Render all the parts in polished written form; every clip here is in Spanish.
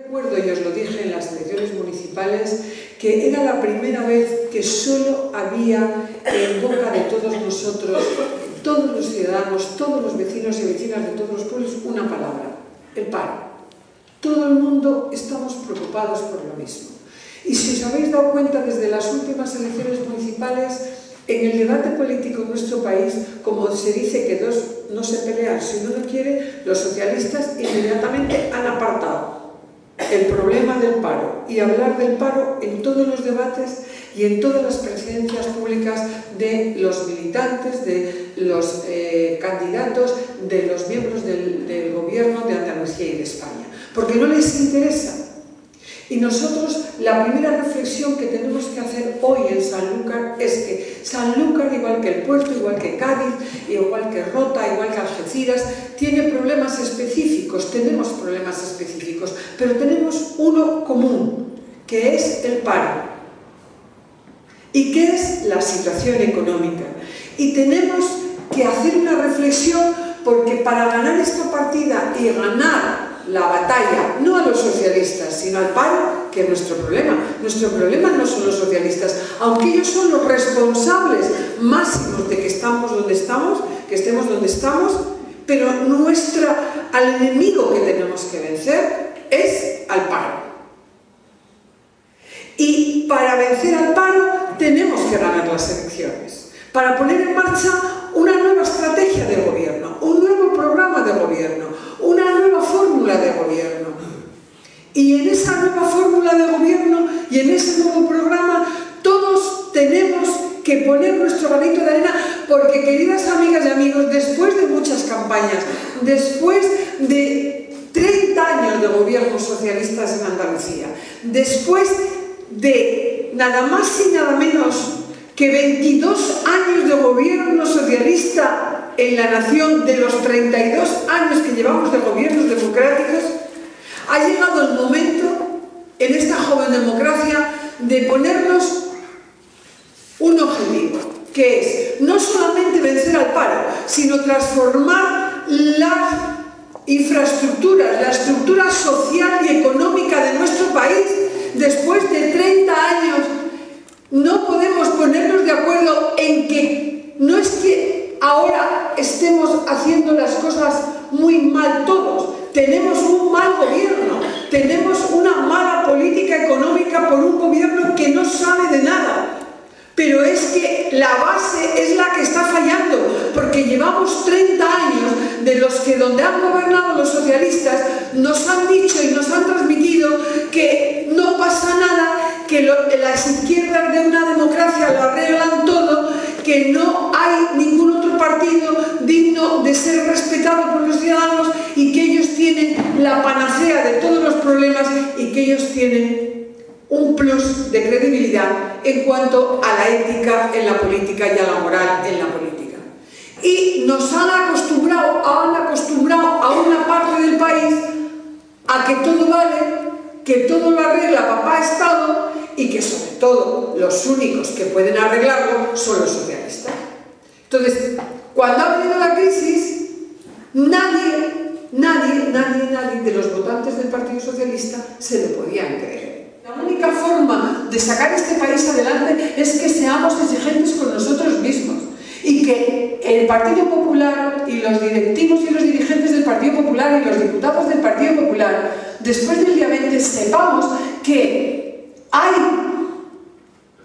Recuerdo, y os lo dije en las elecciones municipales, que era la primera vez que solo había en boca de todos nosotros, todos los ciudadanos, todos los vecinos y vecinas de todos los pueblos, una palabra: el paro. Todo el mundo estamos preocupados por lo mismo. Y si os habéis dado cuenta, desde las últimas elecciones municipales, en el debate político en nuestro país, como se dice que dos no se pelean si uno no quiere, los socialistas inmediatamente han apartado el problema del paro y hablar del paro en todos los debates y en todas las presidencias públicas de los militantes, de los candidatos, de los miembros del gobierno de Andalucía y de España, porque no les interesa. Y nosotros, la primera reflexión que tenemos que hacer hoy en Sanlúcar es que Sanlúcar, igual que el Puerto, igual que Cádiz, igual que Rota, igual que Algeciras, tiene problemas específicos, tenemos problemas específicos, pero tenemos uno común, que es el paro y que es la situación económica. Y tenemos que hacer una reflexión, porque para ganar esta partida y ganar la batalla, no a los socialistas, sino al paro, que es nuestro problema. Nuestro problema no son los socialistas, aunque ellos son los responsables máximos de que estamos donde estamos, que estemos donde estamos, pero al enemigo que tenemos que vencer es al paro. Y para vencer al paro tenemos que ganar las elecciones, para poner en marcha una nueva estrategia de gobierno, un nuevo programa de gobierno, una nueva fórmula de gobierno. Y en esa nueva fórmula de gobierno y en ese nuevo programa todos tenemos que poner nuestro granito de arena, porque, queridas amigas y amigos, después de muchas campañas, después de 30 años de gobiernos socialistas en Andalucía, después de nada más y nada menos que 22 años de gobierno socialista en la nación, de los 32 años que llevamos de gobiernos democráticos, ha llegado el momento en esta joven democracia de ponernos un objetivo, que es no solamente vencer al paro, sino transformar las infraestructuras, la estructura social y económica de nuestro país. Después de 30 años no podemos ponernos de acuerdo en que no es que ahora estemos haciendo las cosas muy mal todos. Tenemos un mal gobierno, tenemos una mala política económica por un gobierno que no sabe de nada. Pero es que la base es la que está fallando, porque llevamos 30 años de los que, donde han gobernado los socialistas, nos han dicho y nos han transmitido que no pasa nada, que las izquierdas de una democracia lo arreglan todo, que no hay ningún otro partido digno de ser respetado por los ciudadanos y que ellos tienen la panacea de todos los problemas y que ellos tienen un plus de credibilidad en cuanto a la ética en la política y a la moral en la política. Y nos han acostumbrado a una parte del país a que todo vale, que todo lo arregla papá Estado y que sobre todo los únicos que pueden arreglarlo son los socialistas. Entonces, cuando ha venido la crisis, nadie de los votantes del Partido Socialista se lo podían creer. La única forma de sacar este país adelante es que seamos exigentes con nosotros mismos y que el Partido Popular y los directivos y los dirigentes del Partido Popular y los diputados del Partido Popular, después del día 20, sepamos que hay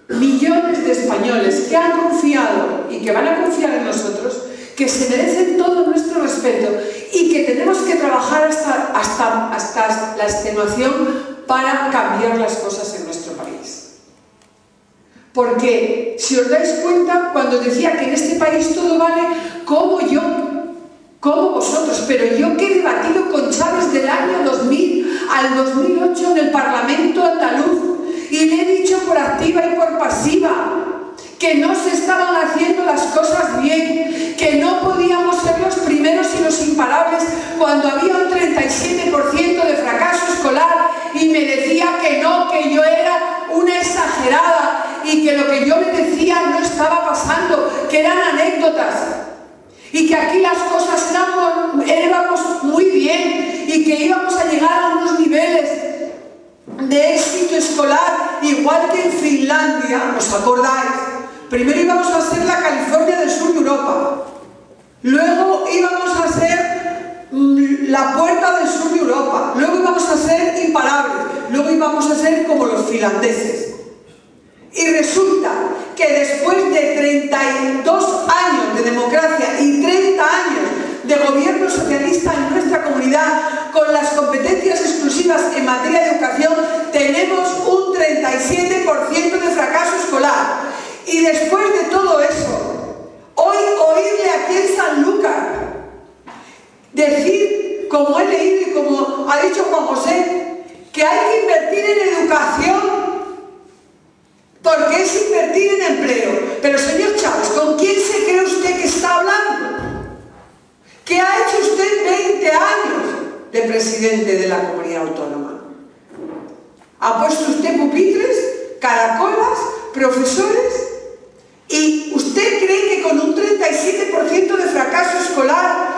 millones de españoles que han confiado y que van a confiar en nosotros, que se merecen todo nuestro respeto y que tenemos que trabajar hasta la extenuación para cambiar las cosas en nuestro país. Porque, si os dais cuenta, cuando decía que en este país todo vale, como yo, como vosotros, pero yo que he debatido con Chávez del año 2000 al 2008 en el Parlamento andaluz, y le he dicho por activa y por pasiva que no se estaban haciendo las cosas bien, que no podíamos ser los primeros y los imparables cuando había un 37% de fracaso escolar, y me decía que no, que yo era una exagerada y que lo que yo me decía no estaba pasando, que eran anécdotas y que aquí las cosas íbamos muy bien y que íbamos a llegar a unos niveles escolar, igual que en Finlandia, ¿os acordáis? Primero íbamos a ser la California del sur de Europa, luego íbamos a ser la puerta del sur de Europa, luego íbamos a ser imparables, luego íbamos a ser como los finlandeses. Y resulta que después de 32 años de democracia y 30 años de gobierno socialista en nuestra comunidad, con las competencias exclusivas en materia de educación, tenemos un 37% de fracaso escolar. Y después de todo eso, hoy oírle aquí en Sanlúcar decir, como he leído y como ha dicho Juan José, que hay que invertir en educación porque es invertir en empleo. Pero señor Chávez, ¿con quién se cree usted que está hablando? ¿Qué ha hecho usted 20 años de presidente de la comunidad autónoma? ¿Ha puesto usted pupitres, caracolas, profesores? ¿Y usted cree que con un 37% de fracaso escolar,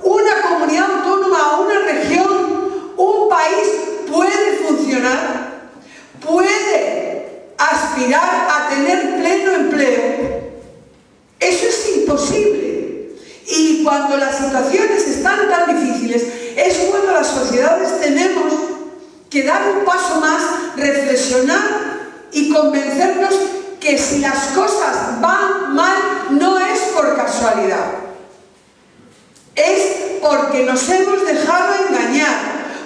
una comunidad autónoma o una región, un país puede funcionar? ¿Puede aspirar a tener pleno empleo? Eso es imposible. Y cuando las situaciones están tan difíciles, es cuando las sociedades tenemos que dar un paso más, reflexionar y convencernos que si las cosas van mal, no es por casualidad. Es porque nos hemos dejado engañar,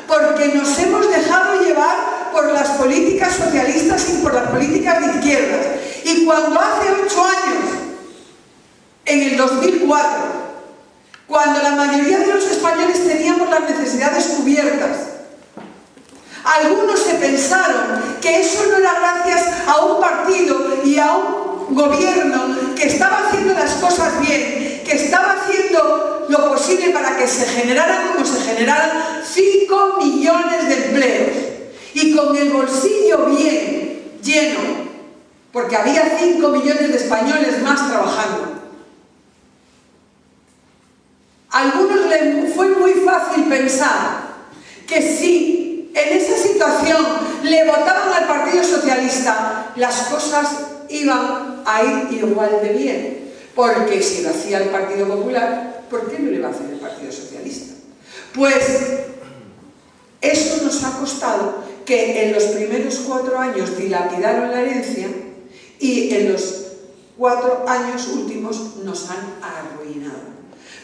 porque nos hemos dejado llevar por las políticas socialistas y por las políticas de izquierdas. Y cuando hace 8 años, en el 2004, cuando la mayoría de los españoles teníamos las necesidades cubiertas, algunos se pensaron que eso no era gracias a un partido y a un gobierno que estaba haciendo las cosas bien, que estaba haciendo lo posible para que se generaran como se generaran 5 millones de empleos. Y con el bolsillo bien lleno, porque había 5 millones de españoles más trabajando. A algunos les fue muy fácil pensar que si en esa situación le votaban al Partido Socialista, las cosas iban a ir igual de bien. Porque si lo hacía el Partido Popular, ¿por qué no lo iba a hacer el Partido Socialista? Pues eso nos ha costado que en los primeros 4 años dilapidaron la herencia y en los 4 años últimos nos han arruinado.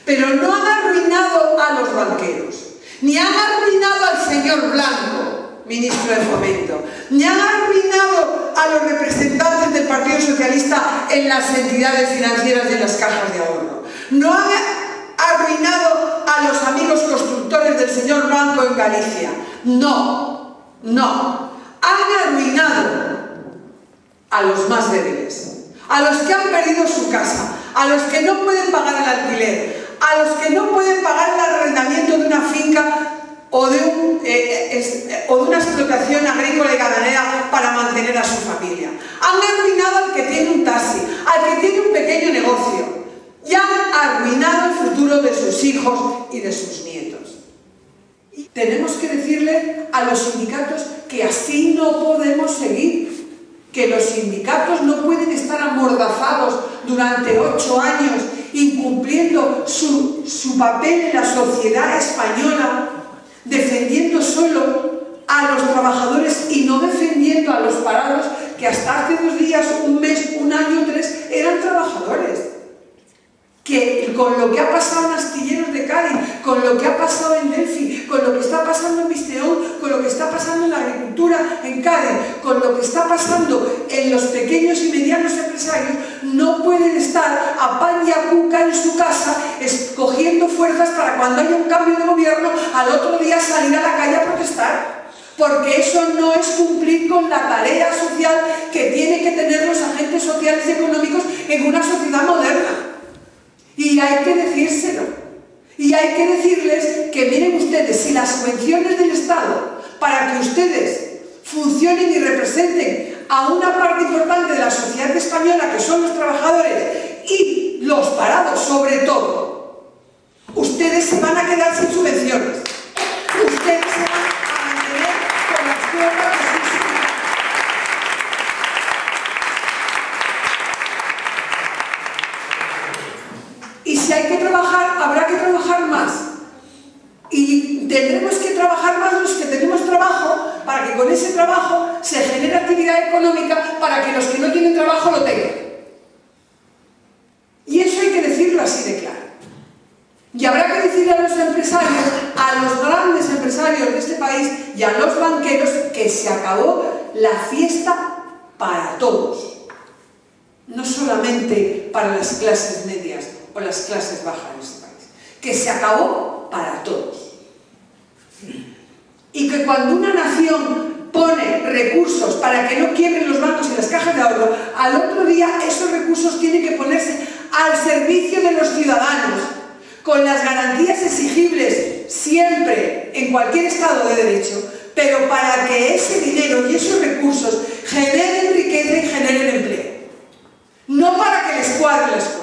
Pero no han arruinado a los banqueros, ni han arruinado al señor Blanco, ministro de Fomento, ni han arruinado a los representantes del Partido Socialista en las entidades financieras y en las cajas de ahorro. No han arruinado a los amigos constructores del señor Blanco en Galicia. No, no. Han arruinado a los más débiles, a los que han perdido su casa, a los que no pueden pagar el alquiler, a los que no pueden pagar el arrendamiento de una finca o de una explotación agrícola y ganadera para mantener a su familia. Han arruinado al que tiene un taxi, al que tiene un pequeño negocio, y han arruinado el futuro de sus hijos y de sus nietos. Y tenemos que decirle a los sindicatos que así no podemos seguir, que los sindicatos no pueden estar amordazados durante 8 años incumpliendo su papel en la sociedad española, defendiendo solo a los trabajadores y no defendiendo a los parados, que hasta hace 2 días, 1 mes, 1 año, 3 eran trabajadores. Que con lo que ha pasado en Astilleros de Cádiz, con lo que ha pasado en Delphi, con lo que está pasando en Misteón, con lo que está pasando en la agricultura en Cádiz, con lo que está pasando en los pequeños y medianos empresarios, no pueden estar a pan y a cuca en su casa escogiendo fuerzas para cuando haya un cambio de gobierno al otro día salir a la calle a protestar. Porque eso no es cumplir con la tarea social que tienen que tener los agentes sociales y económicos en una sociedad moderna. Y hay que decírselo. Y hay que decirles que miren ustedes, si las subvenciones del Estado para que ustedes funcionen y representen a una parte importante de la sociedad española, que son los trabajadores y los parados sobre todo, ustedes se van a quedar sin subvenciones. Ustedes se van a mantener con las cuotas de sus sindicatos. tendremos que trabajar más los que tenemos trabajo para que con ese trabajo se genere actividad económica para que los que no tienen trabajo lo tengan. Y eso hay que decirlo así de claro. Y habrá que decirle a los empresarios, a los grandes empresarios de este país y a los banqueros que se acabó la fiesta para todos. No solamente para las clases medias o las clases bajas de este país. Que se acabó para todos. Y que cuando una nación pone recursos para que no quiebren los bancos y las cajas de ahorro, al otro día esos recursos tienen que ponerse al servicio de los ciudadanos, con las garantías exigibles siempre, en cualquier Estado de Derecho, pero para que ese dinero y esos recursos generen riqueza y generen empleo. No para que les cuadre las cosas.